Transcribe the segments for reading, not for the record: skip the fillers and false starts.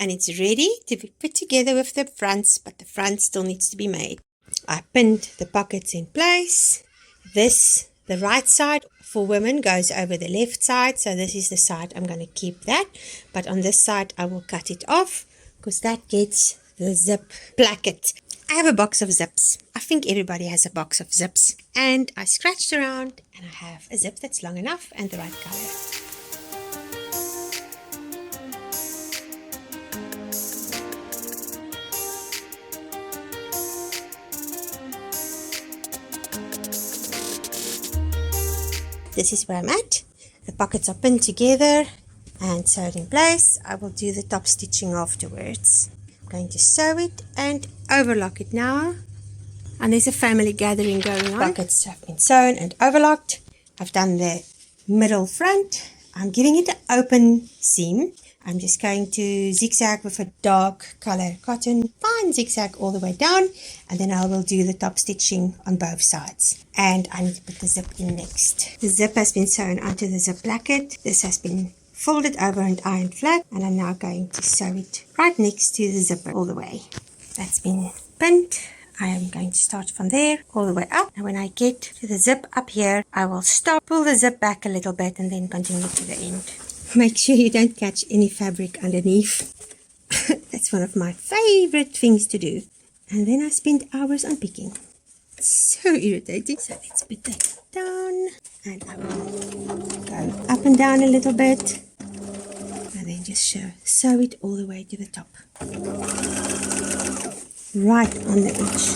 and it's ready to be put together with the fronts, but the front still needs to be made. I pinned the pockets in place. The right side for women goes over the left side, so this is the side I'm going to keep that, but on this side I will cut it off because that gets the zip placket. I have a box of zips. I think everybody has a box of zips, and I scratched around and I have a zip that's long enough and the right color. This is where I'm at. The pockets are pinned together and sewed in place. I will do the top stitching afterwards. I'm going to sew it and overlock it now. And there's a family gathering going on. Pockets have been sewn and overlocked. I've done the middle front. I'm giving it an open seam. I'm just going to zigzag with a dark color cotton, fine zigzag all the way down, and then I will do the top stitching on both sides. And I need to put the zip in next. The zip has been sewn onto the zip placket. This has been folded over and ironed flat, and I'm now going to sew it right next to the zipper all the way. That's been pinned. I am going to start from there all the way up, and when I get to the zip up here, I will stop, pull the zip back a little bit, and then continue to the end. Make sure you don't catch any fabric underneath. That's one of my favorite things to do. And then I spend hours unpicking. It's so irritating. So let's put that down, and I will go up and down a little bit, and then just sew it all the way to the top. Right on the edge.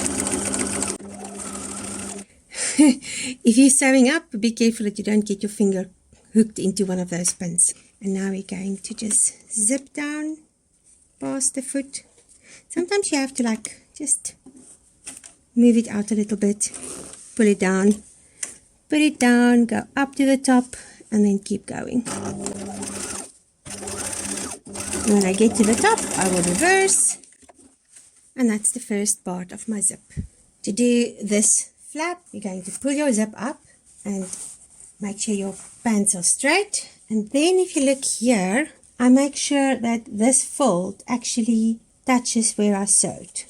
If you're sewing up, be careful that you don't get your finger hooked into one of those pins. And now we're going to just zip down past the foot. Sometimes you have to just move it out a little bit, pull it down, put it down, go up to the top, and then keep going. And when I get to the top, I will reverse. And that's the first part of my zip. To do this flap, you're going to pull your zip up and make sure your pants are straight. And then if you look here, I make sure that this fold actually touches where I sewed.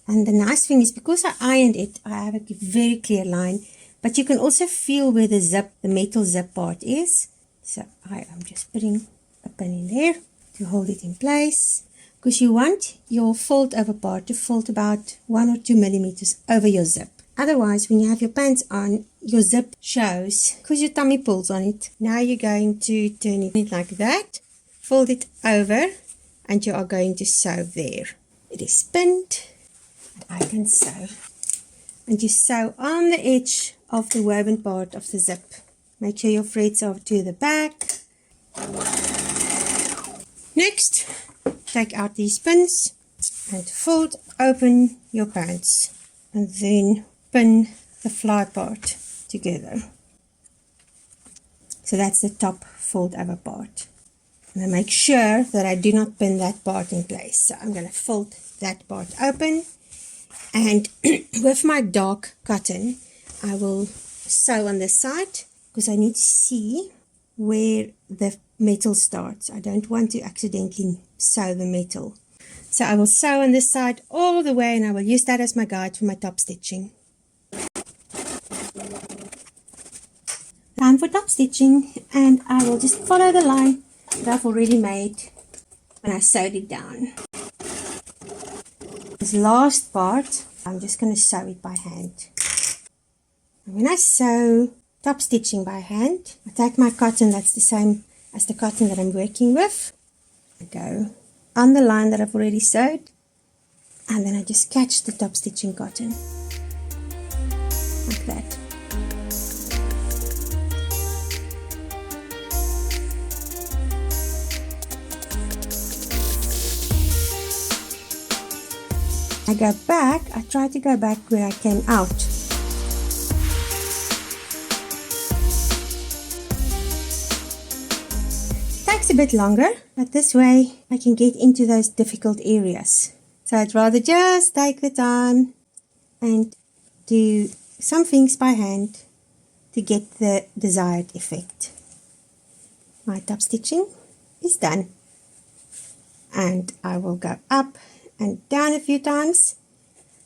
And the nice thing is, because I ironed it, I have a very clear line. But you can also feel where the metal zip part is. So I am just putting a pin in there to hold it in place. Because you want your fold over part to fold about 1 or 2 millimeters over your zip. Otherwise, when you have your pants on, your zip shows because your tummy pulls on it. Now you're going to turn it like that, fold it over, and you are going to sew there. It is pinned, and I can sew. And you sew on the edge of the woven part of the zip. Make sure your threads are to the back. Next, take out these pins and fold open your pants, and then pin the fly part together. So that's the top fold over part. And I make sure that I do not pin that part in place. So I'm going to fold that part open, and with my dark cotton I will sew on this side because I need to see where the metal starts. I don't want to accidentally sew the metal. So I will sew on this side all the way, and I will use that as my guide for my top stitching. Time for top stitching, and I will just follow the line that I've already made when I sewed it down. This last part, I'm just going to sew it by hand. And when I sew top stitching by hand, I take my cotton that's the same as the cotton that I'm working with. I go on the line that I've already sewed, and then I just catch the top stitching cotton like that. I try to go back where I came out. It takes a bit longer, but this way I can get into those difficult areas. So I'd rather just take the time and do some things by hand to get the desired effect. My top stitching is done. and I will go up and down a few times,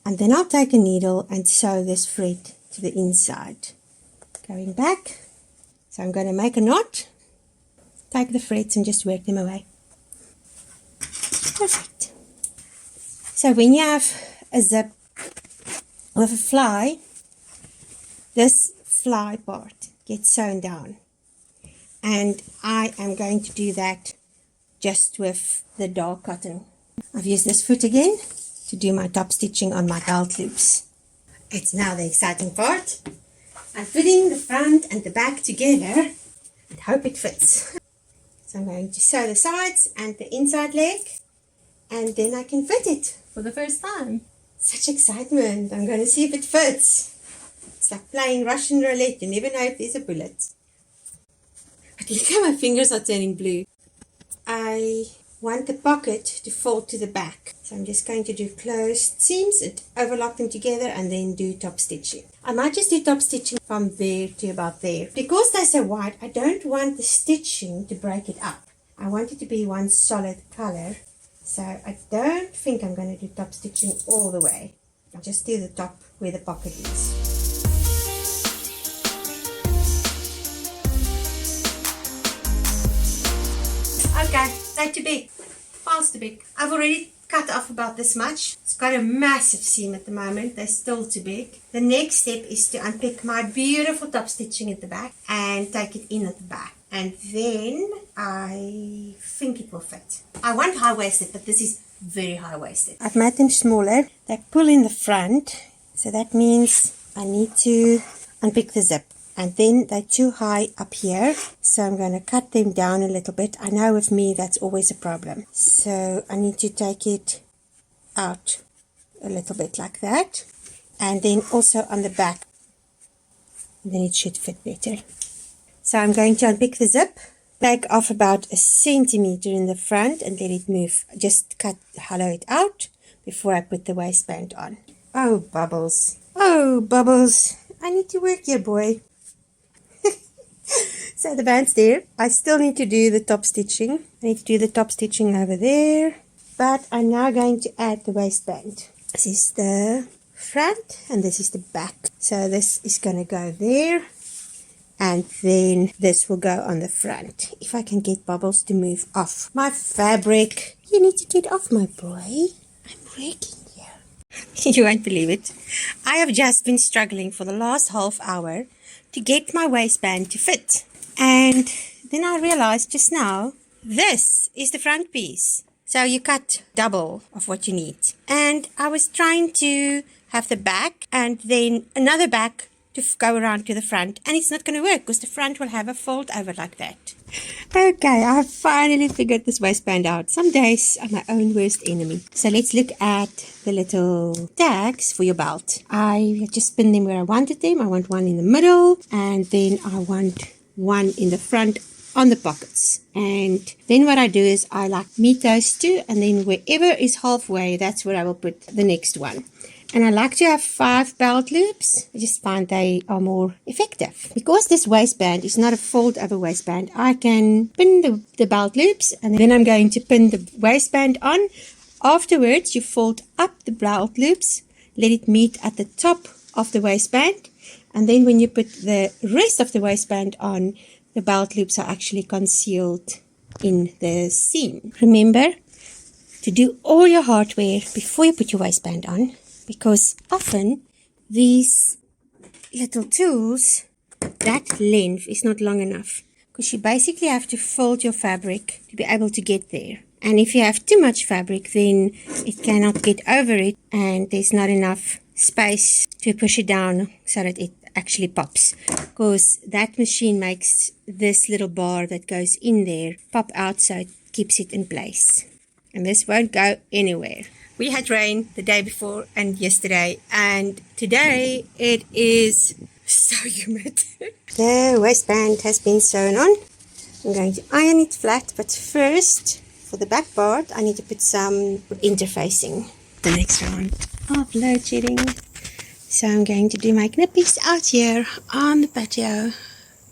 and then I'll take a needle and sew this thread to the inside. Going back, so I'm going to make a knot, take the threads and just work them away. Perfect. So when you have a zip with a fly, this fly part gets sewn down, and I am going to do that just with the dark cotton. I've used this foot again to do my top stitching on my belt loops. It's now the exciting part. I'm putting the front and the back together and hope it fits. So I'm going to sew the sides and the inside leg, and then I can fit it for the first time. Such excitement. I'm going to see if it fits. It's like playing Russian roulette. You never know if there's a bullet. But look how my fingers are turning blue. I want the pocket to fold to the back. So I'm just going to do closed seams and overlock them together and then do top stitching. I might just do top stitching from there to about there. Because they're so wide, I don't want the stitching to break it up. I want it to be one solid color. So I don't think I'm going to do top stitching all the way. I'll just do the top where the pocket is. Okay, they're too big, fast too big. I've already cut off about this much. It's got a massive seam at the moment. They're still too big. The next step is to unpick my beautiful top stitching at the back and take it in at the back. And then I think it will fit. I want high-waisted, but this is very high-waisted. I've made them smaller. They pull in the front, so that means I need to unpick the zip. And then they're too high up here, so I'm going to cut them down a little bit. I know with me that's always a problem. So I need to take it out a little bit like that. And then also on the back. And then it should fit better. So I'm going to unpick the zip, take off about 1 centimeter in the front and let it move. Just hollow it out before I put the waistband on. Oh, Bubbles. Oh, Bubbles. I need to work here, boy. So the band's there. I still need to do the top stitching. I need to do the top stitching over there. But I'm now going to add the waistband. This is the front and this is the back. So this is going to go there. And then this will go on the front. If I can get Bubbles to move off my fabric. You need to get off, my boy. I'm working here. You won't believe it. I have just been struggling for the last half hour to get my waistband to fit. And then I realized just now, this is the front piece. So you cut double of what you need. And I was trying to have the back and then another back to go around to the front. And it's not going to work because the front will have a fold over like that. Okay, I finally figured this waistband out. Some days are my own worst enemy. So let's look at the little tags for your belt. I just pin them where I wanted them. I want one in the middle and then I want one in the front on the pockets. And then what I do is I meet those two and then wherever is halfway, that's where I will put the next one. And I like to have 5 belt loops. I just find they are more effective. Because this waistband is not a fold over waistband, I can pin the belt loops and then I'm going to pin the waistband on. Afterwards, you fold up the belt loops, let it meet at the top of the waistband. And then when you put the rest of the waistband on, the belt loops are actually concealed in the seam. Remember to do all your hardware before you put your waistband on. Because often these little tools, that length is not long enough. Because you basically have to fold your fabric to be able to get there. And if you have too much fabric, then it cannot get over it. And there's not enough space to push it down so that it actually pops. Because that machine makes this little bar that goes in there pop out so it keeps it in place. And this won't go anywhere. We had rain the day before and yesterday, and today it is so humid. The waistband has been sewn on. I'm going to iron it flat, but first, for the back part, I need to put some interfacing. The next round of load shedding. So I'm going to do my knippies out here on the patio.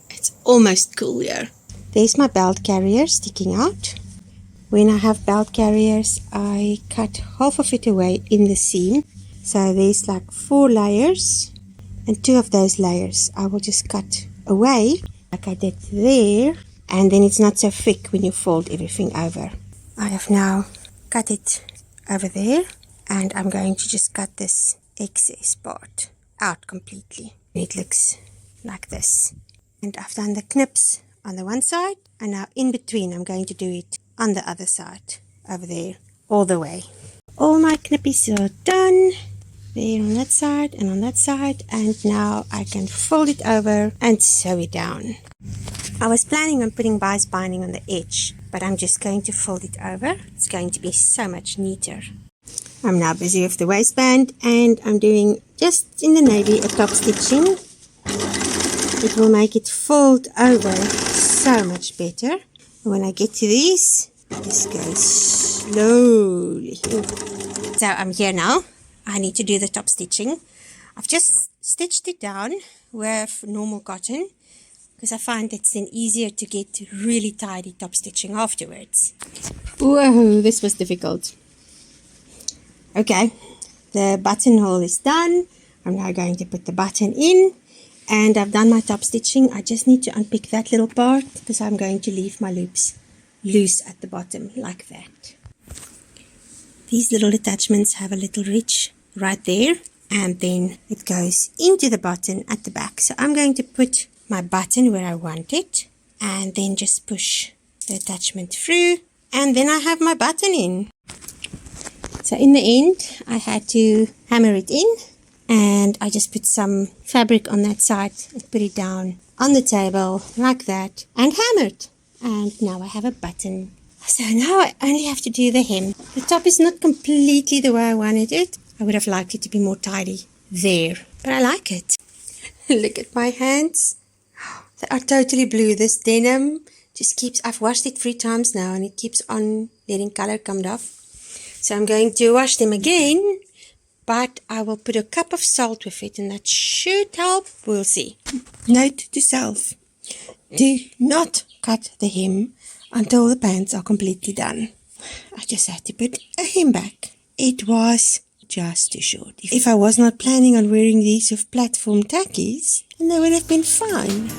It's almost cool here. There's my belt carrier sticking out. when I have belt carriers, I cut half of it away in the seam. So there's like 4 layers, and 2 of those layers I will just cut away like I did there, and then it's not so thick when you fold everything over. I have now cut it over there, and I'm going to just cut this excess part out completely. It looks like this. And I've done the knips on the one side, and now in between I'm going to do it on the other side, over there, all the way. All my knippies are done, there on that side and on that side, and now I can fold it over and sew it down. I was planning on putting bias binding on the edge, but I'm just going to fold it over. It's going to be so much neater. I'm now busy with the waistband, and I'm doing just in the navy a top stitching. It will make it fold over so much better. When I get to these, this goes slowly. So I'm here now. I need to do the top stitching. I've just stitched it down with normal cotton because I find it's then easier to get really tidy top stitching afterwards. Whoa, this was difficult. Okay, the buttonhole is done. I'm now going to put the button in, and I've done my top stitching. I just need to unpick that little part because I'm going to leave my loops loose at the bottom like that. These little attachments have a little ridge right there, and then it goes into the button at the back. So I'm going to put my button where I want it, and then just push the attachment through, and then I have my button in. So in the end, I had to hammer it in, and I just put some fabric on that side and put it down on the table like that and hammered. And now I have a button. So now I only have to do the hem. The top is not completely the way I wanted it. I would have liked it to be more tidy there, but I like it. Look at my hands. They are totally blue. This denim just keeps, I've washed it 3 times now, and it keeps on letting color come off. So I'm going to wash them again, but I will put a cup of salt with it, and that should help. We'll see. Note to self: do not cut the hem until the pants are completely done. I just had to put a hem back. It was just too short. If I was not planning on wearing these with platform tackies, then they would have been fine.